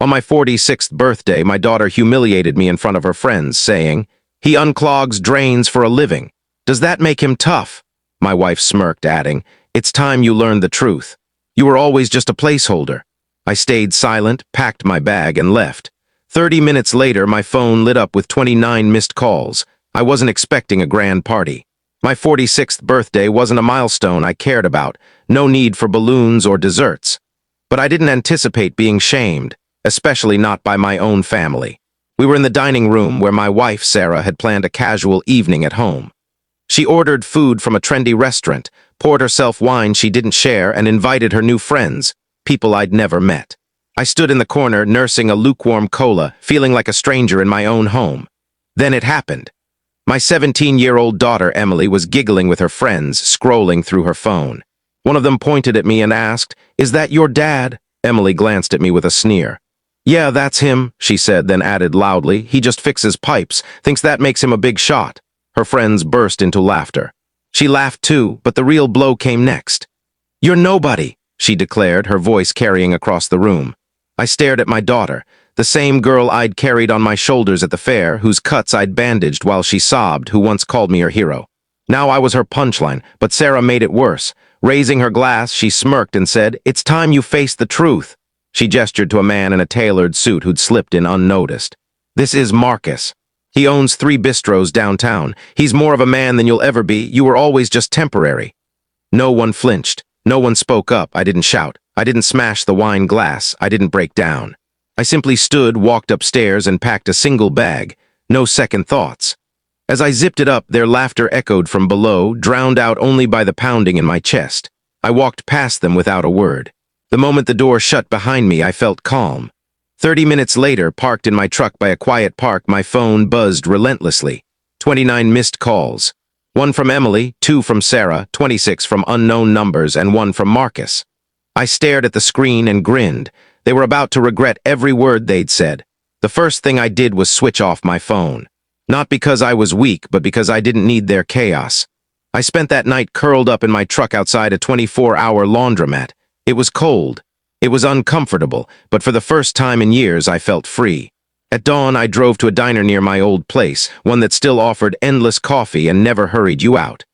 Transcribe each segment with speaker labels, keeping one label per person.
Speaker 1: On my 46th birthday, my daughter humiliated me in front of her friends, saying, "He unclogs drains for a living. Does that make him tough?" My wife smirked, adding, "It's time you learned the truth. You were always just a placeholder." I stayed silent, packed my bag, and left. 30 minutes later, my phone lit up with 29 missed calls. I wasn't expecting a grand party. My 46th birthday wasn't a milestone I cared about, no need for balloons or desserts. But I didn't anticipate being shamed, especially not by my own family. We were in the dining room where my wife, Sarah, had planned a casual evening at home. She ordered food from a trendy restaurant, poured herself wine she didn't share, and invited her new friends, people I'd never met. I stood in the corner nursing a lukewarm cola, feeling like a stranger in my own home. Then it happened. My 17-year-old daughter, Emily, was giggling with her friends, scrolling through her phone. One of them pointed at me and asked, "Is that your dad?" Emily glanced at me with a sneer. "Yeah, that's him," she said, then added loudly, "He just fixes pipes, thinks that makes him a big shot." Her friends burst into laughter. She laughed too, but the real blow came next. "You're nobody," she declared, her voice carrying across the room. I stared at my daughter, the same girl I'd carried on my shoulders at the fair, whose cuts I'd bandaged while she sobbed, who once called me her hero. Now I was her punchline, but Sarah made it worse. Raising her glass, she smirked and said, "It's time you faced the truth." She gestured to a man in a tailored suit who'd slipped in unnoticed. "This is Marcus. He owns 3 bistros downtown. He's more of a man than you'll ever be. You were always just temporary." No one flinched. No one spoke up. I didn't shout. I didn't smash the wine glass. I didn't break down. I simply stood, walked upstairs, and packed a single bag. No second thoughts. As I zipped it up, their laughter echoed from below, drowned out only by the pounding in my chest. I walked past them without a word. The moment the door shut behind me, I felt calm. 30 minutes later, parked in my truck by a quiet park, my phone buzzed relentlessly. 29 missed calls. 1 from Emily, 2 from Sarah, 26 from unknown numbers, and 1 from Marcus. I stared at the screen and grinned. They were about to regret every word they'd said. The first thing I did was switch off my phone. Not because I was weak, but because I didn't need their chaos. I spent that night curled up in my truck outside a 24-hour laundromat. It was cold. It was uncomfortable, but for the first time in years, I felt free. At dawn, I drove to a diner near my old place, one that still offered endless coffee and never hurried you out.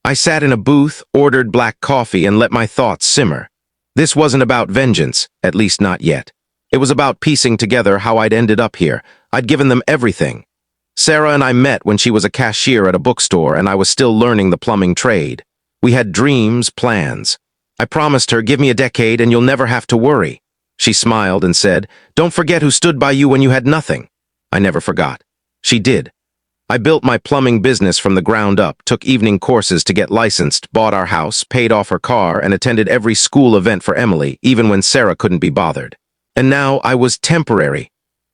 Speaker 1: I sat in a booth, ordered black coffee, and let my thoughts simmer. This wasn't about vengeance, at least not yet. It was about piecing together how I'd ended up here. I'd given them everything. Sarah and I met when she was a cashier at a bookstore and I was still learning the plumbing trade. We had dreams, plans. I promised her, "Give me a decade and you'll never have to worry." She smiled and said, "Don't forget who stood by you when you had nothing." I never forgot. She did. I built my plumbing business from the ground up, took evening courses to get licensed, bought our house, paid off her car, and attended every school event for Emily, even when Sarah couldn't be bothered. And now I was temporary.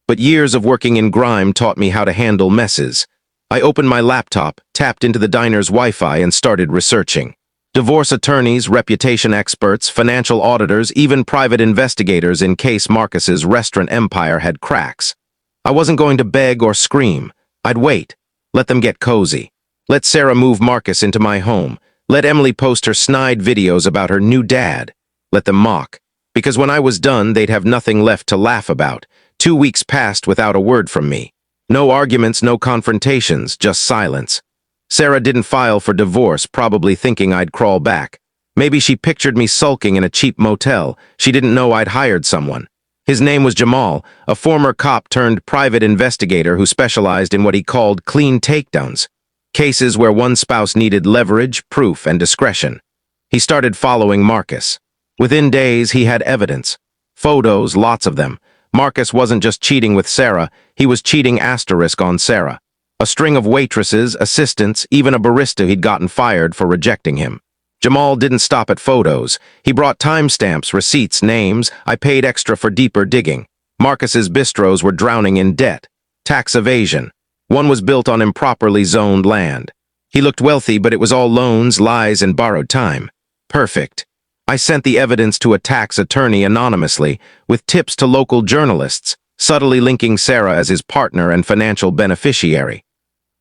Speaker 1: But years of working in grime taught me how to handle messes. I opened my laptop, tapped into the diner's Wi-Fi, and started researching. Divorce attorneys, reputation experts, financial auditors, even private investigators in case Marcus's restaurant empire had cracks. I wasn't going to beg or scream. I'd wait. Let them get cozy. Let Sarah move Marcus into my home. Let Emily post her snide videos about her new dad. Let them mock. Because when I was done, they'd have nothing left to laugh about. 2 weeks passed without a word from me. No arguments, no confrontations, just silence. Sarah didn't file for divorce, probably thinking I'd crawl back. Maybe she pictured me sulking in a cheap motel. She didn't know I'd hired someone. His name was Jamal, a former cop turned private investigator who specialized in what he called clean takedowns, cases where one spouse needed leverage, proof, and discretion. He started following Marcus. Within days, he had evidence. Photos, lots of them. Marcus wasn't just cheating with Sarah, he was cheating asterisk on Sarah. A string of waitresses, assistants, even a barista he'd gotten fired for rejecting him. Jamal didn't stop at photos. He brought timestamps, receipts, names. I paid extra for deeper digging. Marcus's bistros were drowning in debt. Tax evasion. One was built on improperly zoned land. He looked wealthy, but it was all loans, lies, and borrowed time. Perfect. I sent the evidence to a tax attorney anonymously, with tips to local journalists, subtly linking Sarah as his partner and financial beneficiary.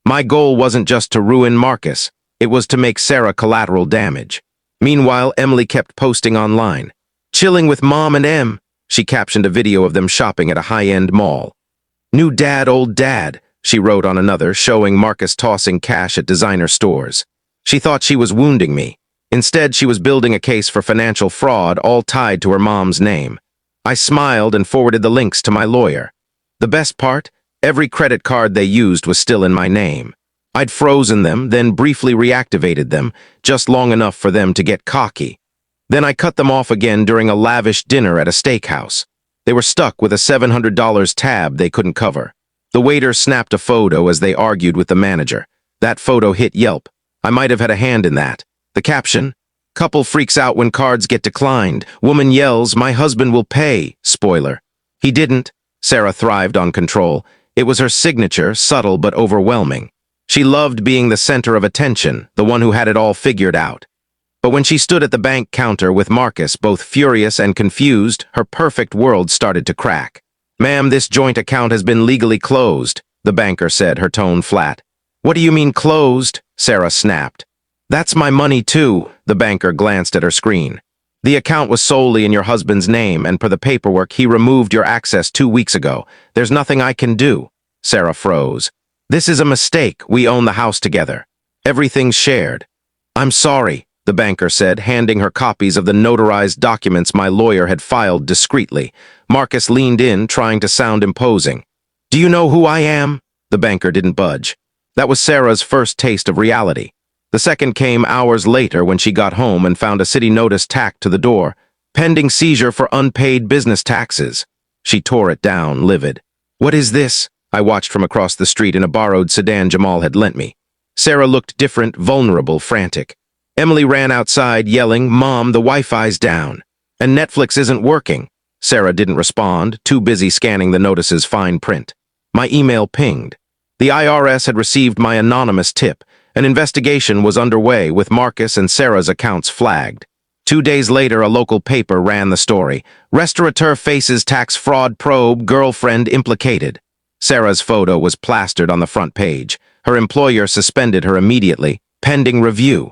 Speaker 1: My goal wasn't just to ruin Marcus. It was to make Sarah collateral damage. Meanwhile, Emily kept posting online. "Chilling with Mom and Em. She captioned a video of them shopping at a high-end mall. New dad, old dad, she wrote on another, showing Marcus tossing cash at designer stores. She thought she was wounding me. Instead, she was building a case for financial fraud, all tied to her mom's name. I smiled and forwarded the links to my lawyer. The best part? Every credit card they used was still in my name. I'd frozen them, then briefly reactivated them, just long enough for them to get cocky. Then I cut them off again during a lavish dinner at a steakhouse. They were stuck with a $700 tab they couldn't cover. The waiter snapped a photo as they argued with the manager. That photo hit Yelp. I might have had a hand in that. The caption: couple freaks out when cards get declined. Woman yells, my husband will pay. Spoiler. He didn't. Sarah thrived on control. It was her signature, subtle but overwhelming. She loved being the center of attention, the one who had it all figured out. But when she stood at the bank counter with Marcus, both furious and confused, her perfect world started to crack. Ma'am, this joint account has been legally closed, the banker said, her tone flat. What do you mean closed? Sarah snapped. That's my money too, the banker glanced at her screen. The account was solely in your husband's name, and per the paperwork, he removed your access 2 weeks ago. There's nothing I can do. Sarah froze. This is a mistake. We own the house together. Everything's shared. I'm sorry, the banker said, handing her copies of the notarized documents my lawyer had filed discreetly. Marcus leaned in, trying to sound imposing. Do you know who I am? The banker didn't budge. That was Sarah's first taste of reality. The second came hours later when she got home and found a city notice tacked to the door. Pending seizure for unpaid business taxes. She tore it down, livid. What is this? I watched from across the street in a borrowed sedan Jamal had lent me. Sarah looked different, vulnerable, frantic. Emily ran outside, yelling, Mom, the Wi-Fi's down. And Netflix isn't working. Sarah didn't respond, too busy scanning the notice's fine print. My email pinged. The IRS had received my anonymous tip. An investigation was underway with Marcus and Sarah's accounts flagged. 2 days later, a local paper ran the story. Restaurateur faces tax fraud probe, girlfriend implicated. Sarah's photo was plastered on the front page. Her employer suspended her immediately, pending review.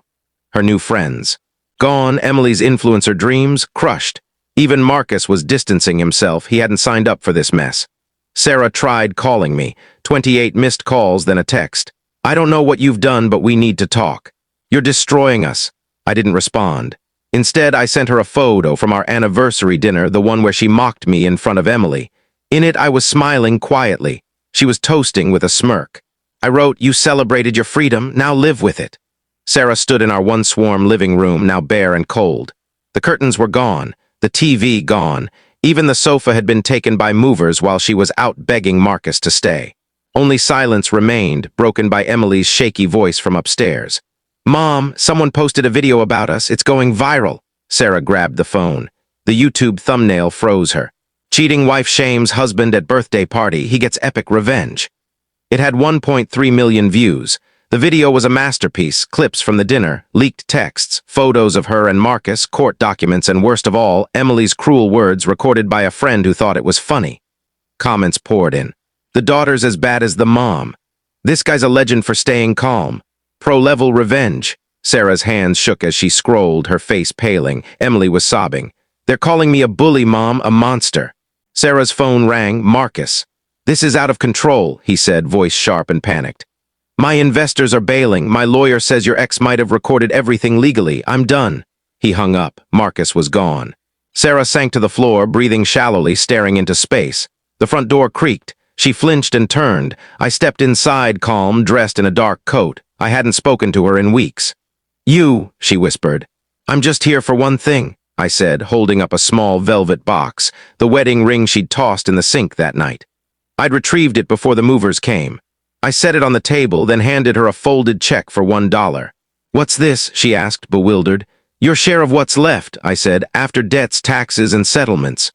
Speaker 1: Her new friends. Gone, Emily's influencer dreams crushed. Even Marcus was distancing himself. He hadn't signed up for this mess. Sarah tried calling me. 28 missed calls, then a text. I don't know what you've done, but we need to talk. You're destroying us. I didn't respond. Instead, I sent her a photo from our anniversary dinner, the one where she mocked me in front of Emily. In it, I was smiling quietly. She was toasting with a smirk. I wrote, you celebrated your freedom, now live with it. Sarah stood in our once-warm living room, now bare and cold. The curtains were gone, the TV gone. Even the sofa had been taken by movers while she was out begging Marcus to stay. Only silence remained, broken by Emily's shaky voice from upstairs. Mom, someone posted a video about us. It's going viral. Sarah grabbed the phone. The YouTube thumbnail froze her. Cheating wife shames husband at birthday party. He gets epic revenge. It had 1.3 million views. The video was a masterpiece, clips from the dinner, leaked texts, photos of her and Marcus, court documents, and worst of all, Emily's cruel words recorded by a friend who thought it was funny. Comments poured in. The daughter's as bad as the mom. This guy's a legend for staying calm. Pro-level revenge. Sarah's hands shook as she scrolled, her face paling. Emily was sobbing. They're calling me a bully, Mom, a monster. Sarah's phone rang. Marcus. This is out of control, he said, voice sharp and panicked. My investors are bailing. My lawyer says your ex might have recorded everything legally. I'm done. He hung up. Marcus was gone. Sarah sank to the floor, breathing shallowly, staring into space. The front door creaked. She flinched and turned. I stepped inside, calm, dressed in a dark coat. I hadn't spoken to her in weeks. You, she whispered. I'm just here for one thing, I said, holding up a small velvet box, the wedding ring she'd tossed in the sink that night. I'd retrieved it before the movers came. I set it on the table, then handed her a folded check for $1. What's this? She asked, bewildered. Your share of what's left, I said, after debts, taxes, and settlements.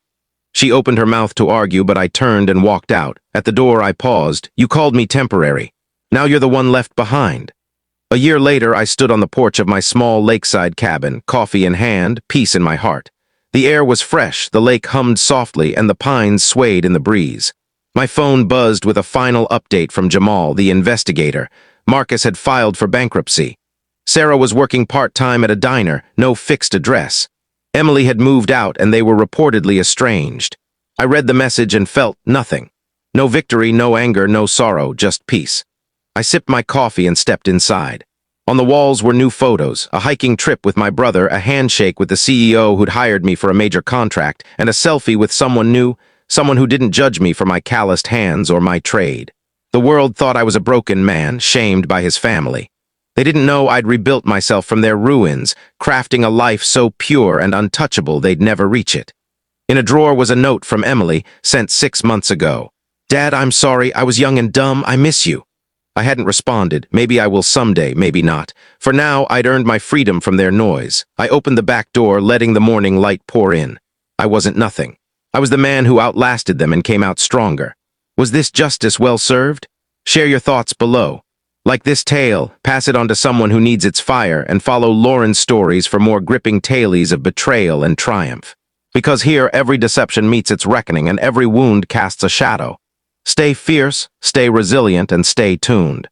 Speaker 1: She opened her mouth to argue, but I turned and walked out. At the door, I paused. You called me temporary. Now you're the one left behind. A year later, I stood on the porch of my small lakeside cabin, coffee in hand, peace in my heart. The air was fresh, the lake hummed softly, and the pines swayed in the breeze. My phone buzzed with a final update from Jamal, the investigator. Marcus had filed for bankruptcy. Sarah was working part-time at a diner, no fixed address. Emily had moved out and they were reportedly estranged. I read the message and felt nothing. No victory, no anger, no sorrow, just peace. I sipped my coffee and stepped inside. On the walls were new photos, a hiking trip with my brother, a handshake with the CEO who'd hired me for a major contract, and a selfie with someone new, someone who didn't judge me for my calloused hands or my trade. The world thought I was a broken man, shamed by his family. They didn't know I'd rebuilt myself from their ruins, crafting a life so pure and untouchable they'd never reach it. In a drawer was a note from Emily, sent 6 months ago. "Dad, I'm sorry, I was young and dumb, I miss you." I hadn't responded. Maybe I will someday, maybe not. For now, I'd earned my freedom from their noise. I opened the back door, letting the morning light pour in. I wasn't nothing. I was the man who outlasted them and came out stronger. Was this justice well served? Share your thoughts below. Like this tale, pass it on to someone who needs its fire, and follow Lauren's stories for more gripping tales of betrayal and triumph. Because here, every deception meets its reckoning and every wound casts a shadow. Stay fierce, stay resilient, and stay tuned.